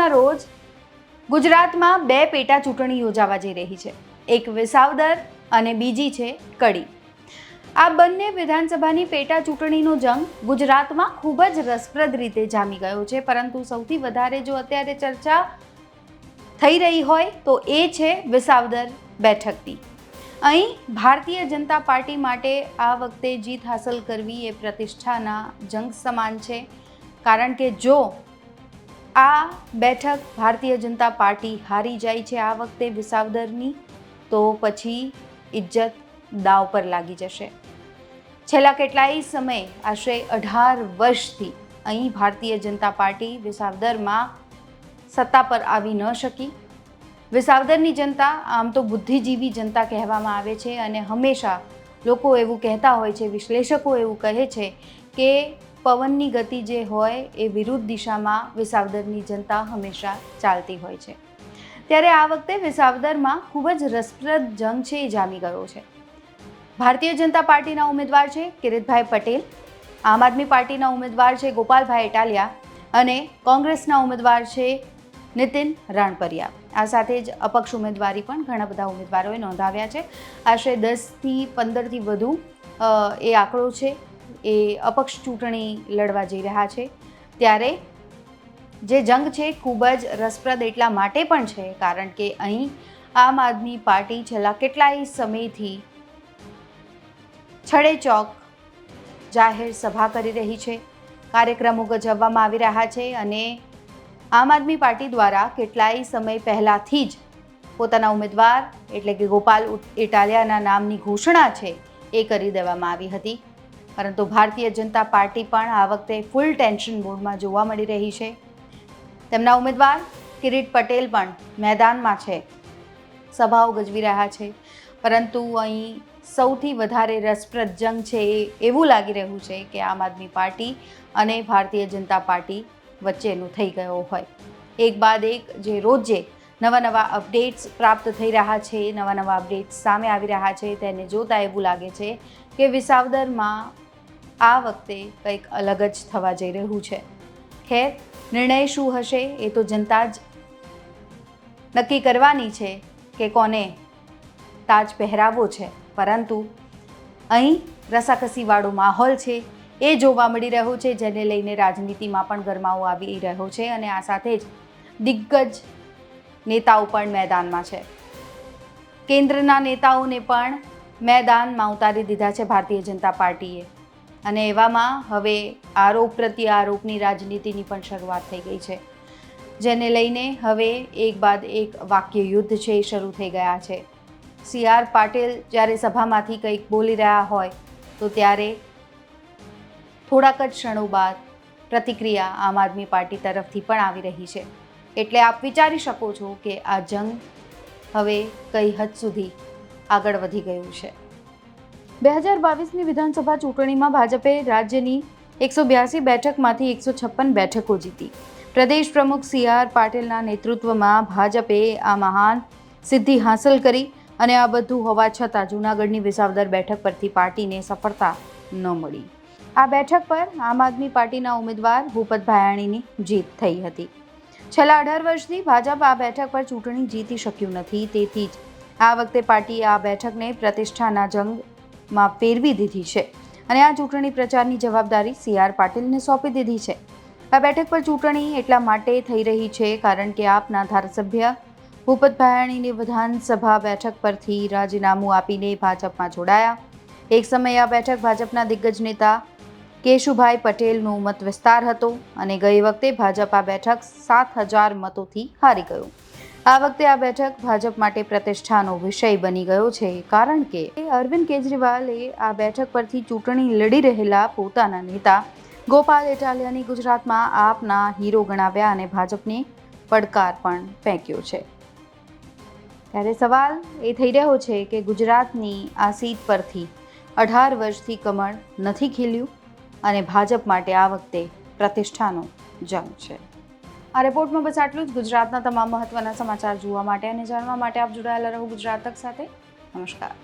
તારીખના રોજ ગુજરાતમાં બે પેટા ચૂંટણી યોજાવા જઈ રહી છે. એક વિસાવદર અને બીજી છે કડી. આ બંને વિધાનસભાની પેટા ચૂંટણીનો જંગ ગુજરાતમાં ખૂબ જ રસપ્રદ રીતે જામી ગયો છે. પરંતુ સૌથી વધારે જો અત્યારે ચર્ચા થઈ રહી હોય તો એ છે વિસાવદર બેઠકની. અહીં ભારતીય જનતા પાર્ટી માટે આ વખતે જીત હાંસલ કરવી એ પ્રતિષ્ઠાના જંગ સમાન છે. કારણ કે જો આ બેઠક ભારતીય જનતા પાર્ટી હારી જાય છે આ વખતે વિસાવદરની, તો પછી ઇજ્જત દાવ પર લાગી જશે. છેલ્લા કેટલાય સમય, આશરે 18 વર્ષથી અહીં ભારતીય જનતા પાર્ટી વિસાવદરમાં સત્તા પર આવી ન શકી. વિસાવદરની જનતા આમ તો બુદ્ધિજીવી જનતા કહેવામાં આવે છે અને હંમેશા લોકો એવું કહેતા હોય છે, વિશ્લેષકો એવું કહે છે કે પવનની ગતિ જે હોય એ વિરુદ્ધ દિશામાં વિસાવદરની જનતા હંમેશા ચાલતી હોય છે. ત્યારે આ વખતે વિસાવદરમાં ખૂબ જ રસપ્રદ જંગ છે એ જામી ગયો છે. ભારતીય જનતા પાર્ટીના ઉમેદવાર છે કિરીટભાઈ પટેલ, આમ આદમી પાર્ટીના ઉમેદવાર છે ગોપાલભાઈ ઇટાલિયા અને કોંગ્રેસના ઉમેદવાર છે નીતિન રાણપરિયા. આ સાથે જ અપક્ષ ઉમેદવારી પણ ઘણા બધા ઉમેદવારોએ નોંધાવ્યા છે. આશરે 10થી 15થી વધુ એ આંકડો છે. એ અપક્ષ ચૂંટણી લડવા જઈ રહ્યા છે. ત્યારે જે જંગ છે ખૂબ જ રસપ્રદ એટલા માટે પણ છે કારણ કે અહીં આમ આદમી પાર્ટી છેલ્લા કેટલાય સમયથી છડે ચોક જાહેર સભા કરી રહી છે, કાર્યક્રમો ગજવવામાં આવી રહ્યા છે અને આમ આદમી પાર્ટી દ્વારા કેટલાય સમય પહેલાંથી જ પોતાના ઉમેદવાર એટલે કે ગોપાલ ઇટાલિયાના નામની ઘોષણા છે એ કરી દેવામાં આવી હતી. પરંતુ ભારતીય જનતા પાર્ટી પણ આ વખતે ફૂલ ટેન્શન મોડમાં જોવા મળી રહી છે. તેમના ઉમેદવાર કિરીટ પટેલ પણ મેદાનમાં છે, સભાઓ ગજવી રહ્યા છે. પરંતુ અહીં સૌથી વધારે રસપ્રદ જંગ છે એ એવું લાગી રહ્યું છે કે આમ આદમી પાર્ટી અને ભારતીય જનતા પાર્ટી વચ્ચેનું થઈ ગયો હોય. એક બાદ એક જે રોજે નવા અપડેટ્સ પ્રાપ્ત થઈ રહ્યા છે, નવા અપડેટ્સ સામે આવી રહ્યા છે, તેને જોતાં એવું લાગે છે કે વિસાવદરમાં આ વખતે કંઈક અલગ જ થવા જઈ રહ્યું છે. ખેર, નિર્ણય શું હશે એ તો જનતા જ નક્કી કરવાની છે કે કોને તાજ પહેરાવો છે. પરંતુ અહીં રસાકસીવાળો માહોલ છે એ જોવા મળી રહ્યો છે, જેને લઈને રાજનીતિમાં પણ ગરમાવો આવી રહ્યો છે અને આ સાથે જ દિગ્ગજ નેતાઓ પણ મેદાનમાં છે. કેન્દ્રના નેતાઓને પણ મેદાનમાં ઉતારી દીધા છે ભારતીય જનતા પાર્ટીએ અને એવામાં હવે આરોપ પ્રત્યે આરોપની રાજનીતિની પણ શરૂઆત થઈ ગઈ છે, જેને લઈને હવે એક બાદ એક વાક્ય યુદ્ધ છે એ શરૂ થઈ ગયા છે. CR પાટીલ જ્યારે સભામાંથી કંઈક બોલી રહ્યા હોય તો ત્યારે થોડાક જ ક્ષણો બાદ પ્રતિક્રિયા આમ આદમી પાર્ટી તરફથી પણ આવી રહી છે. એટલે આપ વિચારી શકો છો કે આ જંગ હવે કઈ હદ સુધી આગળ વધી ગયું છે. 2022ની વિધાનસભા ચૂંટણીમાં ભાજપે રાજ્યની 182 બેઠકમાંથી 156 બેઠકો જીતી. પ્રદેશ પ્રમુખ CR પાટીલના નેતૃત્વમાં ભાજપે આ મહાન સિદ્ધિ હાંસલ કરી અને આ બધું હોવા છતાં જૂનાગઢની વિસાવદર બેઠક પરથી પાર્ટીને સફળતા ન મળી. આ બેઠક પર આમ આદમી પાર્ટીના ઉમેદવાર ભૂપત ભાયાણીની જીત થઈ હતી. છેલ્લા 18 વર્ષથી ભાજપ આ બેઠક પર ચૂંટણી જીતી શક્યું નથી. તેથી જ આ વખતે પાર્ટીએ આ બેઠકને પ્રતિષ્ઠાના જંગમાં ફેરવી દીધી છે અને આ ચૂંટણી પ્રચારની જવાબદારી CR પાટીલને સોંપી દીધી છે. આ બેઠક પર ચૂંટણી એટલા માટે થઈ રહી છે કારણ કે આપના ધારાસભ્ય ભૂપત ભાયાણીની વિધાનસભા બેઠક પરથી રાજીનામું આપીને ભાજપમાં જોડાયા. એક સમયે આ બેઠક ભાજપના દિગ્ગજ નેતા કેશુભાઈ પટેલનો મત વિસ્તાર હતો અને ગઈ વખતે ભાજપ આ બેઠક 7,000 મતોથી હારી ગયું. આ વખતે આ બેઠક ભાજપ માટે પ્રતિષ્ઠાનો વિષય બની ગયો છે કારણ કે અરવિંદ કેજરીવાલે આ બેઠક પરથી ચૂંટણી લડી રહેલા પોતાના નેતા ગોપાલ ઇટાલિયાની ગુજરાતમાં આપના હીરો ગણાવ્યા અને ભાજપને પડકાર પણ ફેંક્યો છે. ત્યારે સવાલ એ થઈ રહ્યો છે કે ગુજરાતની આ સીટ પરથી 18 વર્ષથી કમળ નથી ખીલ્યું અને ભાજપ માટે આ વખતે પ્રતિષ્ઠાનો જંગ છે. આ રિપોર્ટમાં બસ આટલું જ. ગુજરાતના તમામ મહત્વના સમાચાર જોવા માટે અને જાણવા માટે આપ જોડાયેલા રહો ગુજરાત તક સાથે. નમસ્કાર.